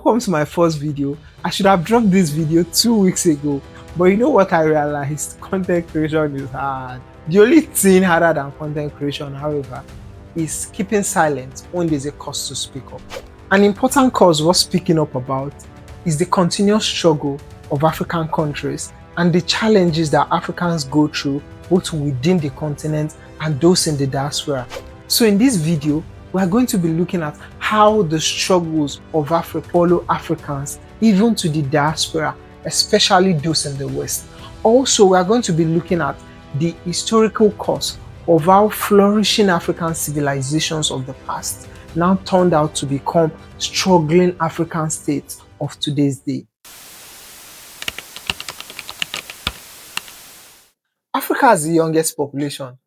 welcome to my first video. I should have dropped this video 2 weeks ago, but you know what I realized? Content creation is hard. The only thing harder than content creation, however, is keeping silent when there's a cause to speak up. An important cause worth speaking up about is the continuous struggle of African countries and the challenges that Africans go through both within the continent and those in the diaspora. So in this video, we are going to be looking at how the struggles of fellow Africans, even to the diaspora, especially those in the West. Also, we are going to be looking at the historical cause of how flourishing African civilizations of the past now turned out to become struggling African states of today's day. Africa has the youngest population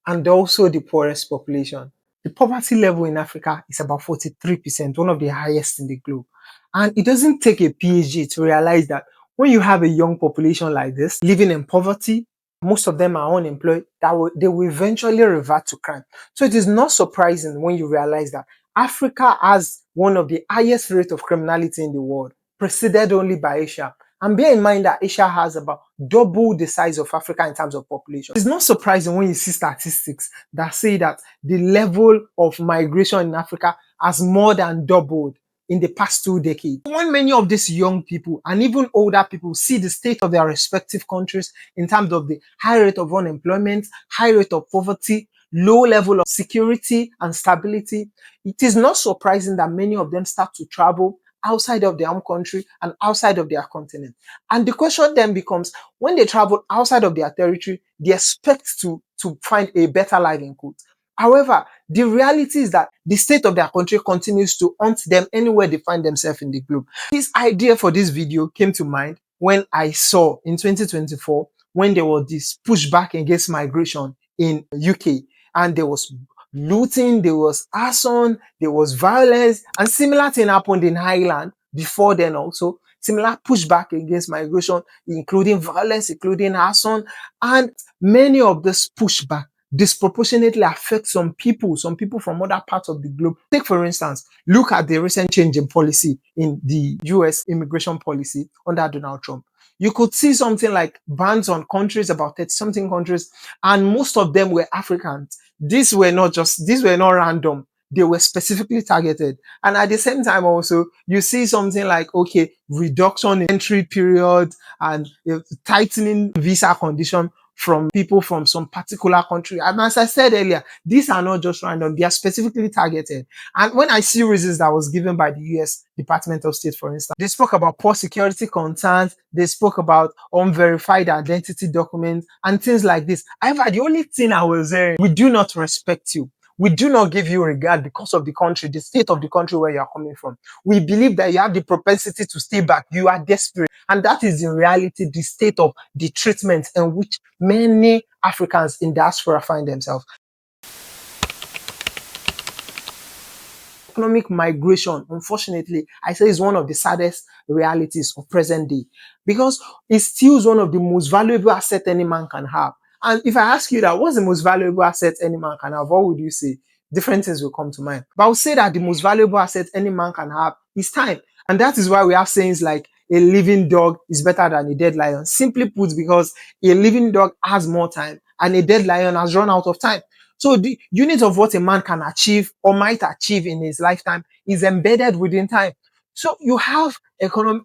and also the poorest population. The poverty level in Africa is about 43%, one of the highest in the globe. And it doesn't take a PhD to realize that when you have a young population like this, living in poverty, most of them are unemployed, they will eventually revert to crime. So it is not surprising when you realize that Africa has one of the highest rates of criminality in the world, preceded only by Asia. And bear in mind that Asia has about double the size of Africa in terms of population. It's not surprising when you see statistics that say that the level of migration in Africa has more than doubled in the past 2 decades. When many of these young people and even older people see the state of their respective countries in terms of the high rate of unemployment, high rate of poverty, low level of security and stability, it is not surprising that many of them start to travel outside of their home country and outside of their continent. And the question then becomes, when they travel outside of their territory, they expect to find a better life in quotes. However, the reality is that the state of their country continues to haunt them anywhere they find themselves in the globe. This idea for this video came to mind when I saw in 2024, when there was this pushback against migration in UK, and there was looting, there was arson, there was violence, and similar thing happened in Ireland before then also. Similar pushback against migration, including violence, including arson, and many of this pushback disproportionately affect some people from other parts of the globe. Take, for instance, look at the recent change in policy in the US immigration policy under Donald Trump. You could see something like bans on countries, about 30-something countries, and most of them were Africans. These were not random. They were specifically targeted. And at the same time also, you see something like, okay, reduction in entry period and tightening visa condition from people from some particular country. And as I said earlier, these are not just random, they are specifically targeted. And when I see reasons that was given by the US Department of State, for instance, they spoke about poor security concerns, they spoke about unverified identity documents and things like this. However, the only thing I was saying, we do not respect you. We do not give you regard because of the country, the state of the country where you are coming from. We believe that you have the propensity to stay back. You are desperate. And that is in reality the state of the treatment in which many Africans in diaspora find themselves. Economic migration, unfortunately, I say is one of the saddest realities of present day because it steals one of the most valuable assets any man can have. And if I ask you that, what's the most valuable asset any man can have, what would you say? Different things will come to mind. But I would say that the most valuable asset any man can have is time. And that is why we have sayings like a living dog is better than a dead lion. Simply put, because a living dog has more time and a dead lion has run out of time. So the unit of what a man can achieve or might achieve in his lifetime is embedded within time. So you have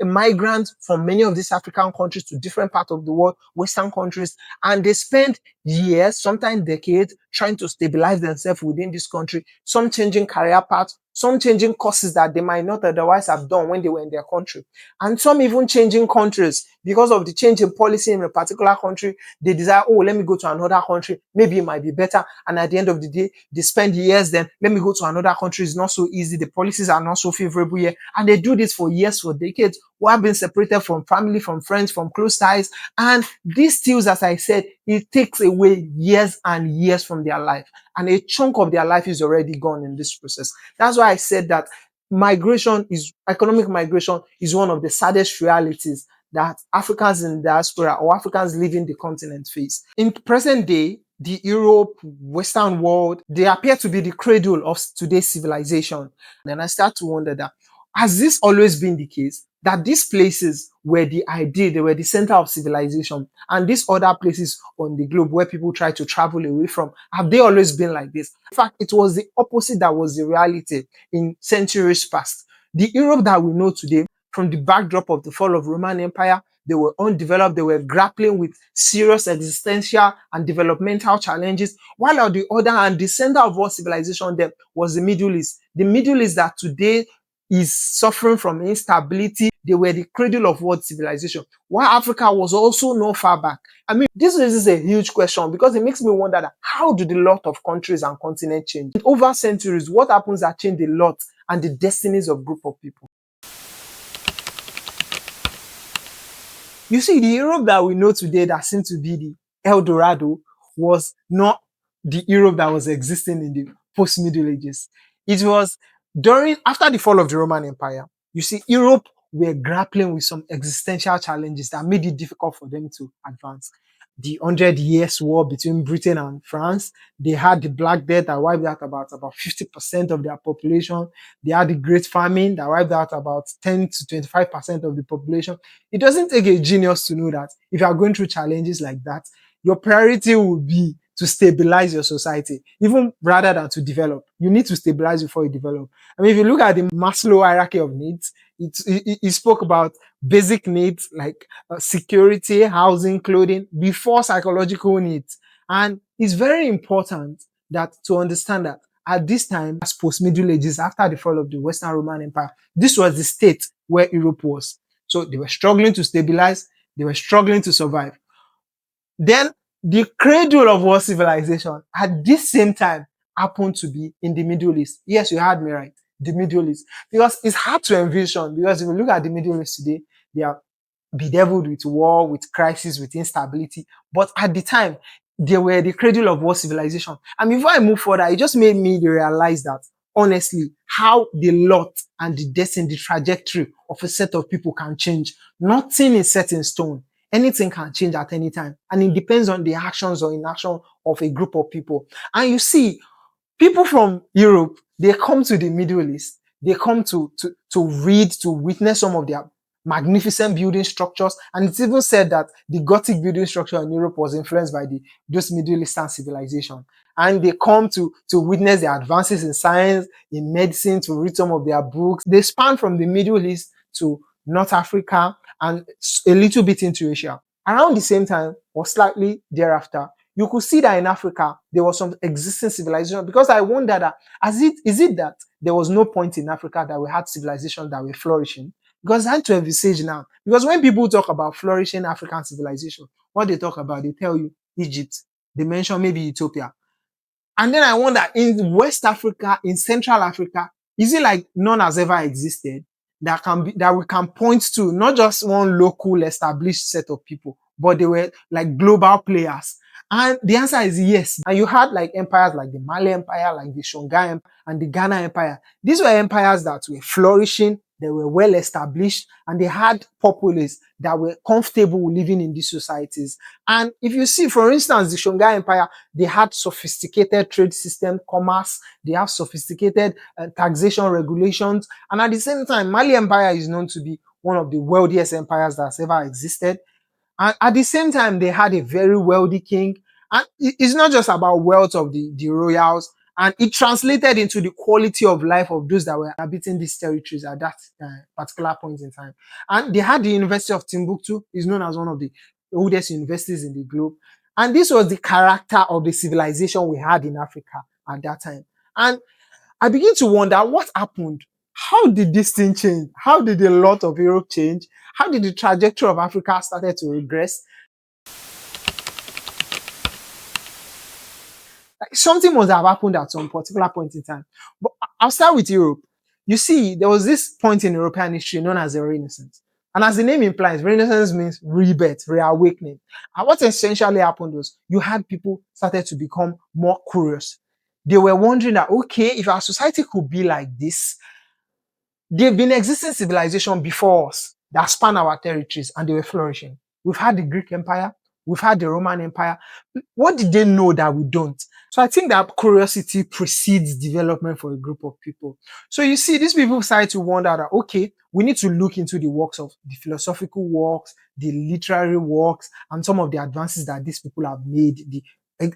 migrants from many of these African countries to different parts of the world, Western countries, and they spend years, sometimes decades, trying to stabilize themselves within this country, some changing career paths, some changing courses that they might not otherwise have done when they were in their country, and some even changing countries because of the change in policy in a particular country. They desire, oh, let me go to another country, maybe it might be better, and at the end of the day, they spend years then, let me go to another country, it's not so easy, the policies are not so favorable here, and they do this for years, for decades, who have been separated from family, from friends, from close ties, and these steals, as I said, it takes away years and years from their life, and a chunk of their life is already gone in this process. That's why I said that economic migration is one of the saddest realities that Africans in diaspora or Africans living the continent face. In present day, the Europe, Western world, they appear to be the cradle of today's civilization. And I start to wonder that Has this always been the case that these places were the ideal, they were the center of civilization, and these other places on the globe where people try to travel away from, have they always been like this? In fact, it was the opposite that was the reality in centuries past. The Europe that we know today, from the backdrop of the fall of Roman Empire, they were undeveloped, they were grappling with serious existential and developmental challenges, while on the other hand, the center of world civilization there was the Middle East. The Middle East that today is suffering from instability. They were the cradle of world civilization, while Africa was also not far back. I mean, this raises a huge question because it makes me wonder that how do the lot of countries and continents change? Over centuries, what happens that change the lot and the destinies of group of people? You see, the Europe that we know today that seems to be the El Dorado was not the Europe that was existing in the post-Middle Ages. It was after the fall of the Roman Empire. You see, Europe were grappling with some existential challenges that made it difficult for them to advance. The 100 Years' War between Britain and France. They had the Black Death that wiped out about 50% of their population. They had the Great Famine that wiped out about 10 to 25% of the population. It doesn't take a genius to know that if you are going through challenges like that, your priority will be to stabilize your society, even rather than to develop. You need to stabilize before you develop. I mean, if you look at the Maslow hierarchy of needs, it spoke about basic needs like security, housing, clothing, before psychological needs. And it's very important that to understand that at this time, as post-Middle Ages, after the fall of the Western Roman Empire, this was the state where Europe was. So they were struggling to stabilize, they were struggling to survive. Then the cradle of world civilization at this same time happened to be in the Middle East. Yes, you heard me right. The Middle East. Because it's hard to envision, because if you look at the Middle East today, they are bedeviled with war, with crisis, with instability. But at the time, they were the cradle of world civilization. And before I move further, it just made me realize that, honestly, how the lot and the destiny, the trajectory of a set of people can change. Nothing is set in stone. Anything can change at any time. And it depends on the actions or inaction of a group of people. And you see, people from Europe, they come to the Middle East. They come to read, to witness some of their magnificent building structures. And it's even said that the Gothic building structure in Europe was influenced by those Middle Eastern civilization. And they come to witness the advances in science, in medicine, to read some of their books. They span from the Middle East to North Africa and a little bit into Asia. Around the same time, or slightly thereafter, you could see that in Africa, there was some existing civilization, because I wonder that, is it that there was no point in Africa that we had civilizations that were flourishing? Because I had to envisage now. Because when people talk about flourishing African civilization, what they talk about, they tell you Egypt, they mention maybe Ethiopia. And then I wonder, in West Africa, in Central Africa, is it like none has ever existed that we can point to, not just one local established set of people, but they were like global players? And the answer is yes. And you had like empires like the Mali Empire, like the Songhai Empire, and the Ghana Empire. These were empires that were flourishing, they were well established, and they had populace that were comfortable living in these societies. And if you see, for instance, the Songhai Empire, they had sophisticated trade system, commerce, they have sophisticated taxation regulations. And at the same time, Mali Empire is known to be one of the wealthiest empires that's ever existed. And at the same time, they had a very wealthy king. And it's not just about wealth of the royals, and it translated into the quality of life of those that were inhabiting these territories at that particular point in time. And they had the University of Timbuktu, is known as one of the oldest universities in the globe. And this was the character of the civilization we had in Africa at that time. And I begin to wonder what happened. How did this thing change? How did the lot of Europe change? How did the trajectory of Africa started to regress? Like, something must have happened at some particular point in time. But I'll start with Europe. You see, there was this point in European history known as the Renaissance. And as the name implies, Renaissance means rebirth, reawakening. And what essentially happened was you had people started to become more curious. They were wondering that, okay, if our society could be like this, they've been existing civilization before us that span our territories and they were flourishing. We've had the Greek Empire, we've had the Roman Empire. What did they know that we don't? So I think that curiosity precedes development for a group of people. So you see, these people start to wonder that, okay, we need to look into the works of the philosophical works, the literary works, and some of the advances that these people have made, the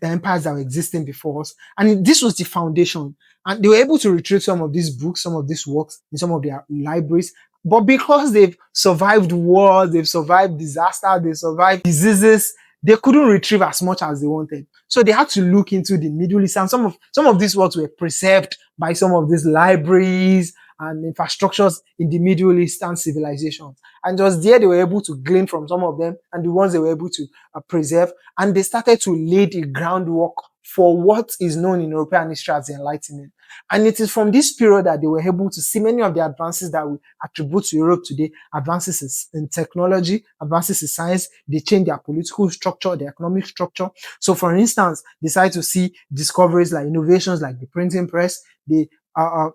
empires that were existing before us. And this was the foundation. And they were able to retrieve some of these books, some of these works in some of their libraries. But because they've survived wars, they've survived disaster, they survived diseases, they couldn't retrieve as much as they wanted. So they had to look into the Middle East, and some of these works were preserved by some of these libraries and infrastructures in the Middle Eastern civilizations. And just there they were able to glean from some of them, and the ones they were able to preserve, and they started to lay the groundwork for what is known in European history as the Enlightenment. And it is from this period that they were able to see many of the advances that we attribute to Europe today, advances in technology, advances in science. They changed their political structure, their economic structure. So for instance, they started to see discoveries like innovations like the printing press. They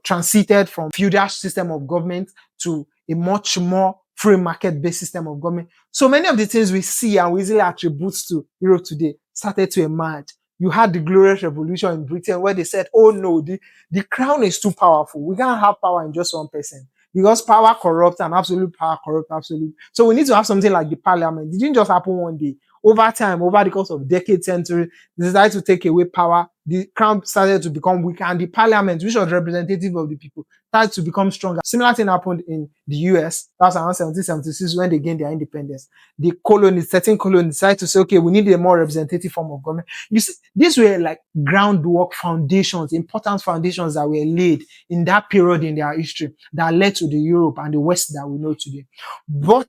transited from feudal system of government to a much more free market-based system of government. So many of the things we see and we easily attribute to Europe today started to emerge. You had the Glorious Revolution in Britain where they said, oh no, the crown is too powerful. We can't have power in just one person because power corrupts and absolute power corrupts absolute. So we need to have something like the parliament. It didn't just happen one day. Over time, over the course of decades, centuries, they decided to take away power. The crown started to become weaker, and the parliament, which was representative of the people, started to become stronger. Similar thing happened in the US. That was around 1776 when they gained their independence. The colonies, certain colonies decided to say, okay, we need a more representative form of government. You see, these were like groundwork foundations, important foundations that were laid in that period in their history that led to the Europe and the West that we know today. But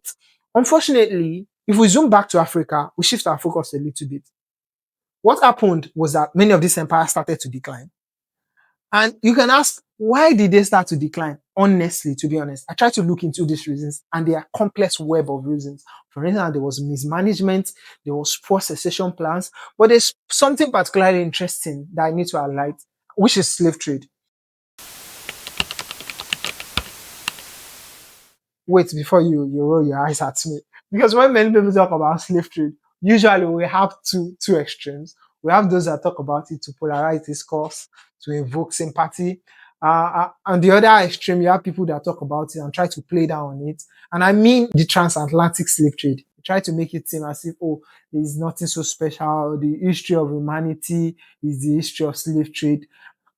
unfortunately, if we zoom back to Africa, we shift our focus a little bit. What happened was that many of these empires started to decline. And you can ask, why did they start to decline? Honestly, to be honest, I tried to look into these reasons, and they are complex web of reasons. For instance, there was mismanagement, there was poor succession plans, but there's something particularly interesting that I need to highlight, which is slave trade. Wait, before you roll your eyes at me, because when many people talk about slave trade, usually we have two extremes. We have those that talk about it to polarize discourse, to evoke sympathy, and the other extreme, you have people that talk about it and try to play down on it. And I mean the transatlantic slave trade. They try to make it seem as if, oh, there's nothing so special. The history of humanity is the history of slave trade.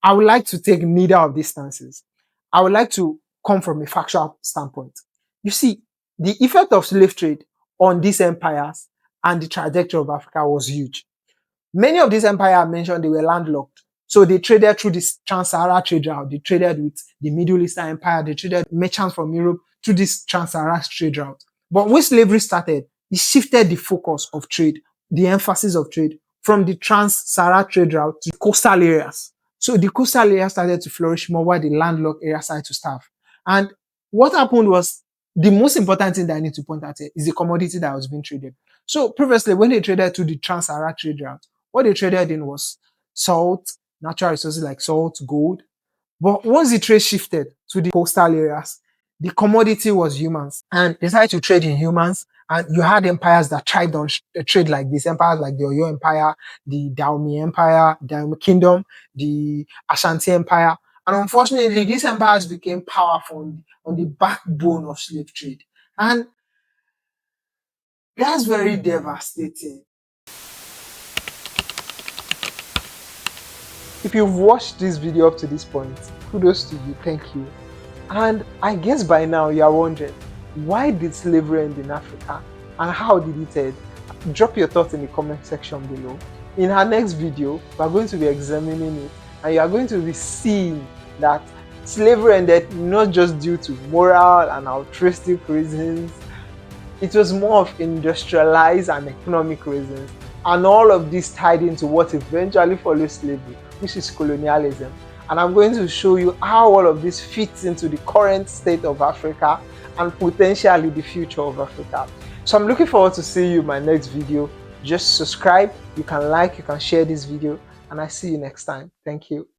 I would like to take neither of these stances. I would like to come from a factual standpoint. You see, the effect of slave trade on these empires and the trajectory of Africa was huge. Many of these empires I mentioned, they were landlocked. So they traded through this trans-Sahara trade route. They traded with the Middle Eastern Empire. They traded merchants from Europe through this trans-Sahara trade route. But when slavery started, it shifted the focus of trade, the emphasis of trade from the trans-Sahara trade route to coastal areas. So the coastal areas started to flourish more while the landlocked areas started to starve. And what happened was, the most important thing that I need to point out here is the commodity that was being traded. So previously, when they traded through the trans-Sahara trade route, what they traded in was salt, natural resources like salt, gold. But once the trade shifted to the coastal areas, the commodity was humans, and they started to trade in humans. And you had empires that thrived on trade like this, empires like the Oyo Empire, the Daomi Empire, Daomi Kingdom, the Ashanti Empire. And unfortunately, these empires became powerful on the backbone of slave trade. And that's very devastating. If you've watched this video up to this point, kudos to you, thank you. And I guess by now you are wondering, why did slavery end in Africa? And how did it end? Drop your thoughts in the comment section below. In our next video, we're going to be examining it, and you are going to be seeing that slavery ended not just due to moral and altruistic reasons. It was more of industrialized and economic reasons. And all of this tied into what eventually followed slavery, which is colonialism. And I'm going to show you how all of this fits into the current state of Africa and potentially the future of Africa. So I'm looking forward to seeing you in my next video. Just subscribe, you can like, you can share this video, and I see you next time. Thank you.